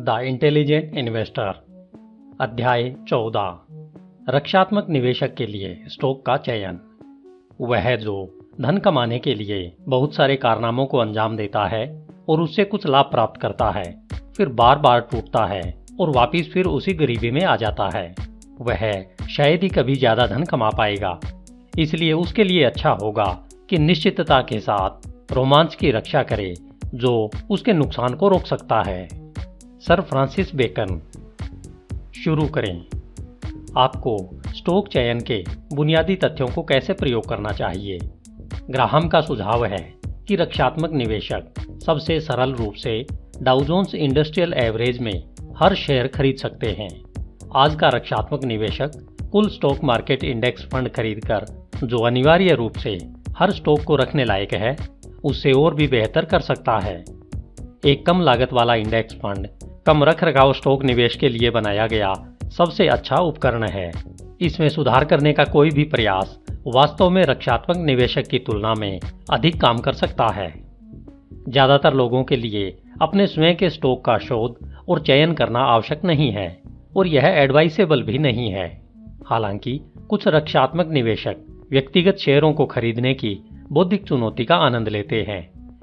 The intelligent investor. अध्याय 14। रक्षात्मक निवेशक के लिए स्टॉक का चयन। वह जो धन कमाने के लिए बहुत सारे कारनामों को अंजाम देता है और उससे कुछ लाभ प्राप्त करता है, फिर बार बार टूटता है और वापिस फिर उसी गरीबी में आ जाता है, वह शायद ही कभी ज्यादा धन कमा पाएगा। इसलिए उसके लिए अच्छा होगा कि निश्चितता के साथ रोमांच की रक्षा करे जो उसके नुकसान को रोक सकता है। Sir Francis Bacon. शुरू करें। आपको स्टॉक चयन के बुनियादी तथ्यों को कैसे प्रयोग करना चाहिए। ग्राहम का सुझाव है कि रक्षात्मक निवेशक सबसे सरल रूप से डाउ जोन्स इंडस्ट्रियल एवरेज में हर शेयर खरीद सकते हैं। आज का रक्षात्मक निवेशक कुल स्टॉक मार्केट इंडेक्स फंड खरीदकर, जो अनिवार्य रूप से हर स्टॉक को रखने लायक है, उससे और भी बेहतर कर सकता है। एक कम लागत वाला इंडेक्स फंड कम रखरखाव स्टॉक निवेश के लिए बनाया गया सबसे अच्छा उपकरण है। इसमें सुधार करने का कोई भी प्रयास वास्तव में रक्षात्मक निवेशक की तुलना में अधिक काम कर सकता है। ज्यादातर लोगों के लिए अपने स्वयं के स्टॉक का शोध और चयन करना आवश्यक नहीं है और यह एडवाइसेबल भी नहीं है। हालांकि कुछ रक्षात्मक निवेशक व्यक्तिगत शेयरों को खरीदने की बौद्धिक चुनौती का आनंद लेते हैं।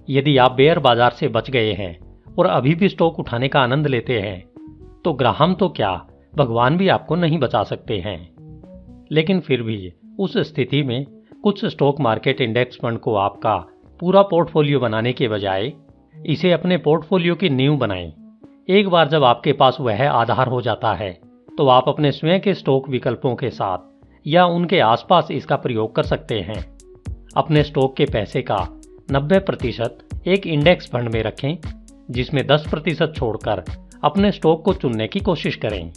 यदि आप बेयर बाजार से बच गए हैं और अभी भी स्टॉक उठाने का आनंद लेते हैं, तो ग्राहम तो क्या, भगवान भी आपको नहीं बचा सकते हैं। लेकिन फिर भी उस स्थिति में कुछ स्टॉक मार्केट इंडेक्स फंड को आपका पूरा पोर्टफोलियो बनाने के बजाय इसे अपने पोर्टफोलियो की नींव बनाएं। एक बार जब आपके पास वह आधार हो जाता है, तो आप अपने स्वयं के स्टॉक विकल्पों के साथ या उनके आसपास इसका प्रयोग कर सकते हैं। अपने स्टॉक के पैसे का 90% एक इंडेक्स फंड में रखें, जिसमें 10% छोड़कर अपने स्टॉक को चुनने की कोशिश करें।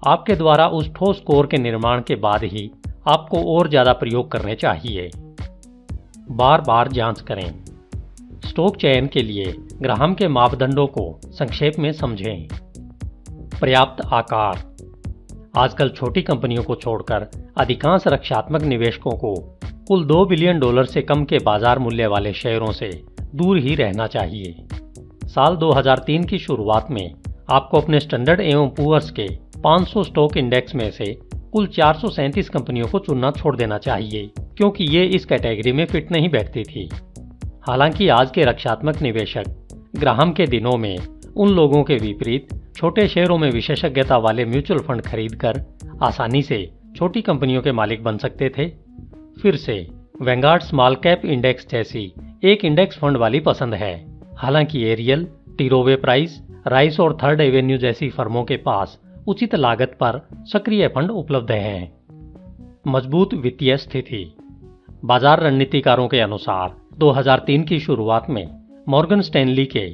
आपके द्वारा उस ठोस कोर के निर्माण के बाद ही आपको और ज्यादा प्रयोग करने चाहिए। बार बार जांच करें। स्टॉक चयन के लिए ग्राहम के मापदंडों को संक्षेप में समझें। पर्याप्त आकार। आजकल छोटी कंपनियों को छोड़कर अधिकांश रक्षात्मक निवेशकों को कुल $2 बिलियन से कम के बाजार मूल्य वाले शेयरों से दूर ही रहना चाहिए। साल 2003 की शुरुआत में आपको अपने स्टैंडर्ड एवं पुअर्स के 500 स्टॉक इंडेक्स में से कुल 437 कंपनियों को चुनना छोड़ देना चाहिए, क्योंकि ये इस कैटेगरी में फिट नहीं बैठती थी। हालांकि आज के रक्षात्मक निवेशक ग्राहम के दिनों में उन लोगों के विपरीत छोटे शेयरों में विशेषज्ञता वाले म्यूचुअल फंड खरीदकर आसानी से छोटी कंपनियों के मालिक बन सकते थे। फिर से वैंगार्ड स्मॉल कैप इंडेक्स जैसी एक इंडेक्स फंड वाली पसंद है। हालांकि एरियल, टी रोवे प्राइस, राइस और थर्ड एवेन्यू जैसी फर्मों के पास उचित लागत पर सक्रिय फंड उपलब्ध हैं। मजबूत वित्तीय स्थिति। बाजार रणनीतिकारों के अनुसार 2003 की शुरुआत में मॉर्गन स्टैनली के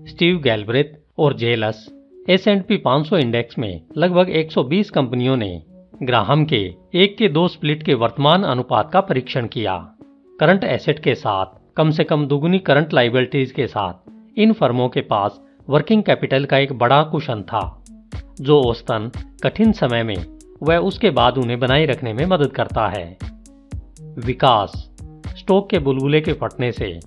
स्टीव गैल्ब्रेथ और जेलस S&P 500 इंडेक्स में लगभग 120 कंपनियों ने ग्राहम के 1:2 स्प्लिट के वर्तमान अनुपात का परीक्षण किया। करंट एसेट के साथ कम से कम दुगुनी करंट लायबिलिटीज के साथ इन फर्मों के पास वर्किंग कैपिटल का एक बड़ा कुशन था, जो औसतन कठिन समय में व उसके बाद उन्हें बनाए रखने में मदद करता है। विकास। स्टॉक के बुलबुले के फटने से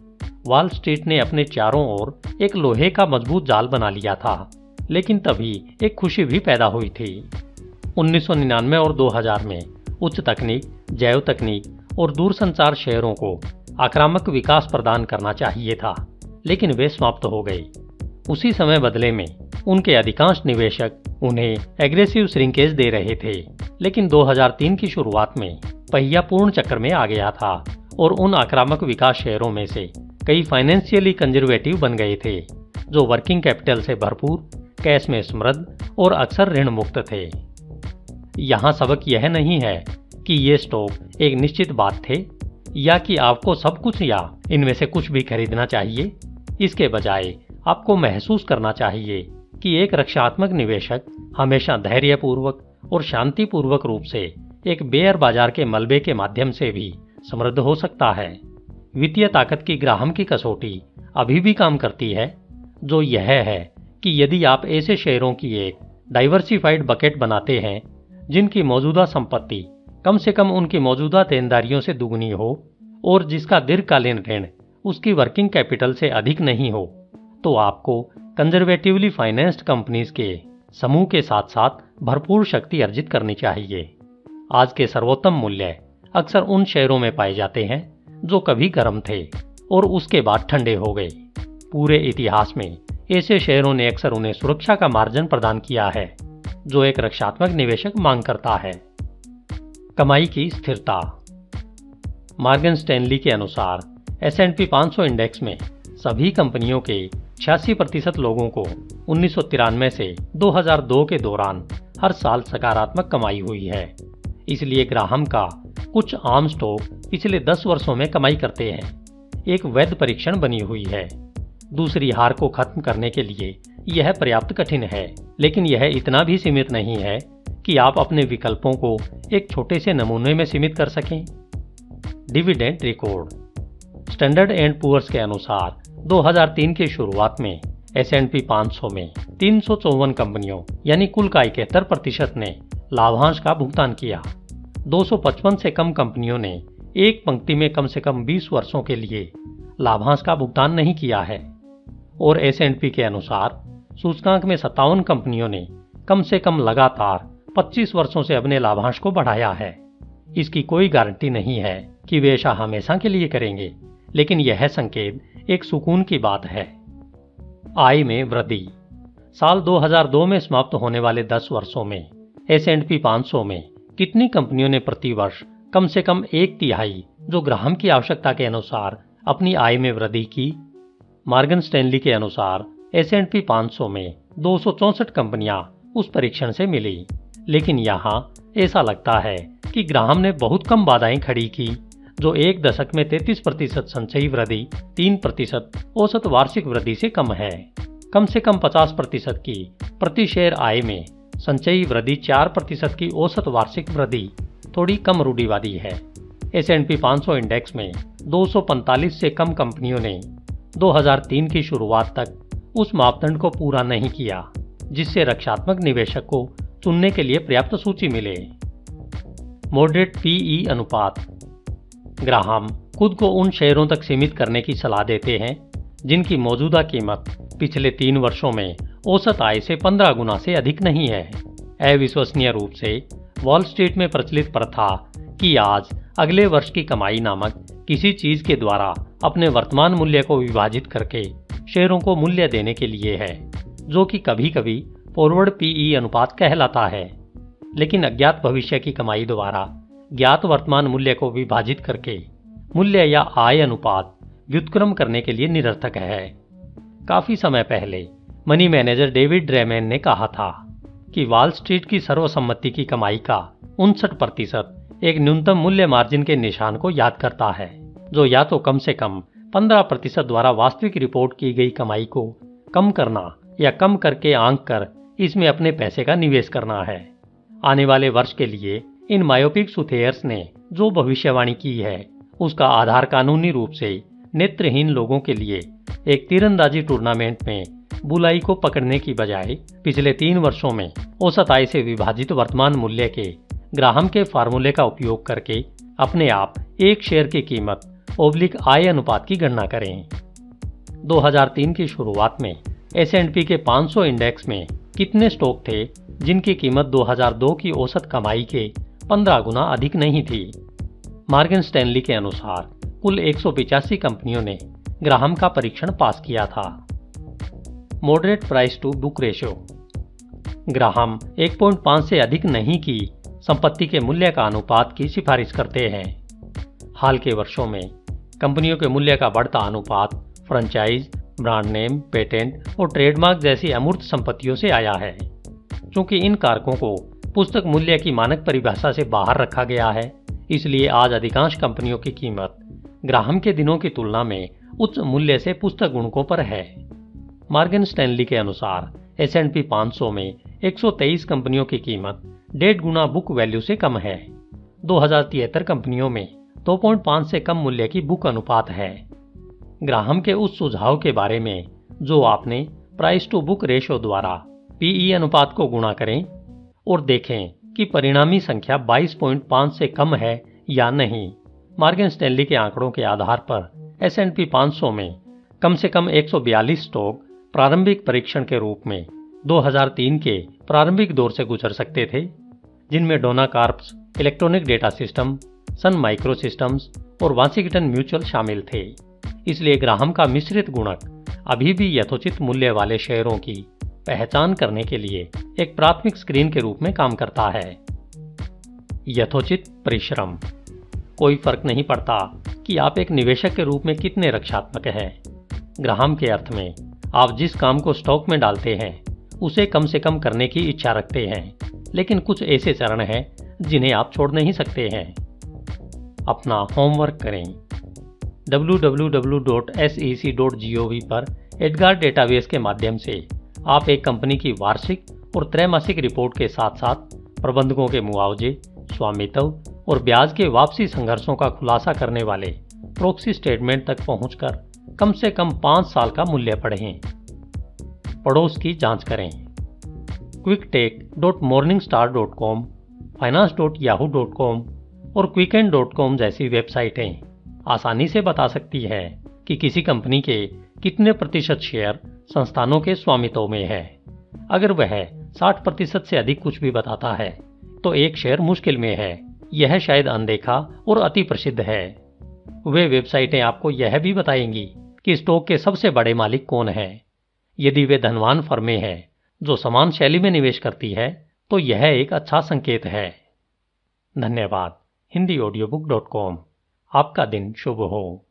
वॉल स्ट्रीट ने अपने चारों ओर एक लोहे का मजबूत जाल बना लिया था, लेकिन तभी एक खुशी भी पैदा हुई थी। 1999 और 2000 में उच्च तकनीक, जैव तकनीक और दूरसंचार शेयरों को आक्रामक विकास प्रदान करना चाहिए था, लेकिन वे समाप्त हो गए। उसी समय बदले में उनके अधिकांश निवेशक उन्हें एग्रेसिव श्रिंकेज दे रहे थे, लेकिन 2003 की शुरुआत में पहिया पूर्ण चक्र में आ गया था और उन आक्रामक विकास शेयरों में से कई फाइनेंशियली कंजर्वेटिव बन गए थे, जो वर्किंग कैपिटल से भरपूर, कैश में समृद्ध और अक्सर ऋण मुक्त थे। यहाँ सबक यह नहीं है कि ये स्टॉक एक निश्चित बात थे या कि आपको सब कुछ या इनमें से कुछ भी खरीदना चाहिए। इसके बजाय आपको महसूस करना चाहिए कि एक रक्षात्मक निवेशक हमेशा धैर्यपूर्वक और शांतिपूर्वक रूप से एक बेयर बाजार के मलबे के माध्यम से भी समृद्ध हो सकता है। वित्तीय ताकत की ग्राहम की कसौटी अभी भी काम करती है, जो यह है कि यदि आप ऐसे शेयरों की एक डाइवर्सिफाइड बकेट बनाते हैं जिनकी मौजूदा संपत्ति कम से कम उनकी मौजूदा देनदारियों से दुगनी हो और जिसका दीर्घकालीन ऋण उसकी वर्किंग कैपिटल से अधिक नहीं हो, तो आपको कंजर्वेटिवली फाइनेंस्ड कंपनीज के समूह के साथ साथ भरपूर शक्ति अर्जित करनी चाहिए। आज के सर्वोत्तम मूल्य अक्सर उन शेयरों में पाए जाते हैं जो कभी गर्म थे और उसके बाद ठंडे हो गए। पूरे इतिहास में ऐसे शेयरों ने अक्सर उन्हें सुरक्षा का मार्जिन प्रदान किया है जो एक रक्षात्मक निवेशक मांग करता है। कमाई की स्थिरता। मॉर्गन स्टैनली के अनुसार S&P 500 इंडेक्स में सभी कंपनियों के 86% लोगों को 1993 से 2002 के दौरान हर साल सकारात्मक कमाई हुई है। इसलिए ग्राहम का कुछ आम स्टॉक पिछले 10 वर्षों में कमाई करते हैं एक वैध परीक्षण बनी हुई है। दूसरी हार को खत्म करने के लिए यह पर्याप्त कठिन है, लेकिन यह इतना भी सीमित नहीं है कि आप अपने विकल्पों को एक छोटे से नमूने में सीमित कर सकें। Dividend record. Standard and Poor's के अनुसार 2003 की शुरुआत में S&P 500 में 354 कंपनियों यानी कुल का 71% ने लाभांश का भुगतान किया। 255 से कम कंपनियों ने एक पंक्ति में कम से कम 20 वर्षों के लिए लाभांश का भुगतान नहीं किया है और S&P के अनुसार सूचकांक में 57 कंपनियों ने कम से कम लगातार 25 वर्षों से अपने लाभांश को बढ़ाया है। इसकी कोई गारंटी नहीं है कि वे ऐसा हमेशा के लिए करेंगे, लेकिन यह संकेत एक सुकून की बात है। आय में वृद्धि। साल 2002 में समाप्त होने वाले 10 वर्षों में S&P 500 में कितनी कंपनियों ने प्रति वर्ष कम से कम 1/3 जो ग्राहम की आवश्यकता के अनुसार अपनी आय में वृद्धि की? मॉर्गन स्टैनली के अनुसार S&P 500 में 264 कंपनियां उस परीक्षण से मिली, लेकिन यहाँ ऐसा लगता है कि ग्राहम ने बहुत कम बाधाएं खड़ी की, जो एक दशक में 33% संचयी वृद्धि 3% औसत वार्षिक वृद्धि से कम है। कम से कम 50% की प्रति शेयर आय में संचयी वृद्धि 4% की औसत वार्षिक वृद्धि थोड़ी कम रूढ़िवादी है। S&P 500 इंडेक्स में 245 से कम कंपनियों ने 2003 की शुरुआत तक उस मापदंड को पूरा नहीं किया जिससे रक्षात्मक निवेशक को चुनने के लिए पर्याप्त सूची मिले। मॉडरेट PE अनुपात। ग्राहम खुद को उन शेयरों तक सीमित करने की सलाह देते हैं जिनकी मौजूदा कीमत पिछले 3 वर्षों में औसत आय से 15 गुना से अधिक नहीं है। अविश्वसनीय रूप से वॉल स्ट्रीट में प्रचलित प्रथा कि आज अगले वर्ष की कमाई नामक किसी चीज के द्वारा अपने वर्तमान मूल्य को विभाजित करके शेयरों को मूल्य देने के लिए है, जो कि कभी कभी फॉरवर्ड PE अनुपात कहलाता है, लेकिन अज्ञात भविष्य की कमाई द्वारा ज्ञात वर्तमान मूल्य को विभाजित करके मूल्य या आय अनुपात व्युत्क्रम करने के लिए निरर्थक है। काफी समय पहले मनी मैनेजर डेविड ड्रेमेन ने कहा था कि वॉल स्ट्रीट की सर्वसम्मति की कमाई का 59% एक न्यूनतम मूल्य मार्जिन के निशान को याद करता है, जो या तो कम से कम 15% द्वारा वास्तविक रिपोर्ट की गई कमाई को कम करना या कम करके आंक कर इसमें अपने पैसे का निवेश करना है। आने वाले वर्ष के लिए इन मायोपिक सुथेयर्स ने जो भविष्यवाणी की है उसका आधार कानूनी रूप से नेत्रहीन लोगों के लिए एक तीरंदाजी टूर्नामेंट में बुलाई को पकड़ने की बजाय पिछले 3 वर्षों में औसत आय से विभाजित वर्तमान मूल्य के ग्राहम के फार्मूले का उपयोग करके अपने आप एक शेयर की कीमत / आय अनुपात की गणना करें। 2003 की शुरुआत में S&P के 500 इंडेक्स में कितने स्टॉक थे जिनकी कीमत 2002 की औसत कमाई के 15 गुना अधिक नहीं थी? मॉर्गन स्टैनली के अनुसार कुल 185 कंपनियों ने ग्राहम का परीक्षण पास किया था। Moderate price to book ratio. Graham 1.5 से अधिक नहीं की संपत्ति के मूल्य का अनुपात की सिफारिश करते हैं। हाल के वर्षों में कंपनियों के मूल्य का बढ़ता अनुपात फ्रेंचाइज, ब्रांड नेम, पेटेंट और ट्रेडमार्क जैसी अमूर्त संपत्तियों से आया है। चूंकि इन कारकों को पुस्तक मूल्य की मानक परिभाषा से बाहर रखा गया है, इसलिए आज अधिकांश कंपनियों की कीमत ग्राहम के दिनों की तुलना में उच्च मूल्य से पुस्तक गुणकों पर है। मॉर्गन स्टैनली के अनुसार S&P 500 में 123 कंपनियों की कीमत 1.5 गुना बुक वैल्यू से कम है। 2073 कंपनियों में 2.5 से कम मूल्य की बुक अनुपात है। ग्राहम के उस सुझाव के बारे में जो आपने प्राइस टू बुक रेशियो द्वारा PE अनुपात को गुणा करें और देखें कि परिणामी संख्या 22.5 से कम है या नहीं। मॉर्गन स्टैनली के आंकड़ों के आधार पर S&P 500 में कम से कम 142 स्टॉक प्रारंभिक परीक्षण के रूप में 2003 के प्रारंभिक दौर से गुजर सकते थे, जिनमें डोना corps, electronic data system, Sun micro systems और वाशिंगटन म्यूचुअल शामिल थे। इसलिए ग्राहम का मिश्रित गुणक अभी भी यथोचित मूल्य वाले शेयरों की पहचान करने के लिए एक प्राथमिक स्क्रीन के रूप में काम करता है। यथोचित परिश्रम। कोई फर्क नहीं पड़ता कि आप एक निवेशक के रूप में कितने रक्षात्मक हैं। ग्राहम के अर्थ में आप जिस काम को स्टॉक में डालते हैं उसे कम से कम करने की इच्छा रखते हैं, लेकिन कुछ ऐसे चरण हैं जिन्हें आप छोड़ नहीं सकते हैं। अपना होमवर्क करें। www.sec.gov पर एडगार डेटाबेस के माध्यम से आप एक कंपनी की वार्षिक और त्रैमासिक रिपोर्ट के साथ साथ प्रबंधकों के मुआवजे, स्वामित्व और ब्याज के वापसी संघर्षों का खुलासा करने वाले प्रॉक्सी स्टेटमेंट तक पहुंचकर कम से कम 5 साल का मूल्य पढ़ें। पड़ोस की जांच करें। quicktake.morningstar.com, finance.yahoo.com और quickend.com जैसी वेबसाइटें आसानी से बता सकती है कि किसी कंपनी के कितने प्रतिशत शेयर संस्थानों के स्वामित्व में है। अगर वह 60% से अधिक कुछ भी बताता है तो एक शेयर मुश्किल में है। यह शायद अनदेखा और अति प्रसिद्ध है। वे वेबसाइटें आपको यह भी बताएंगी कि स्टॉक के सबसे बड़े मालिक कौन हैं। यदि वे धनवान फर्में हैं जो समान शैली में निवेश करती है तो यह एक अच्छा संकेत है। धन्यवाद। HindiAudiobook.com। आपका दिन शुभ हो।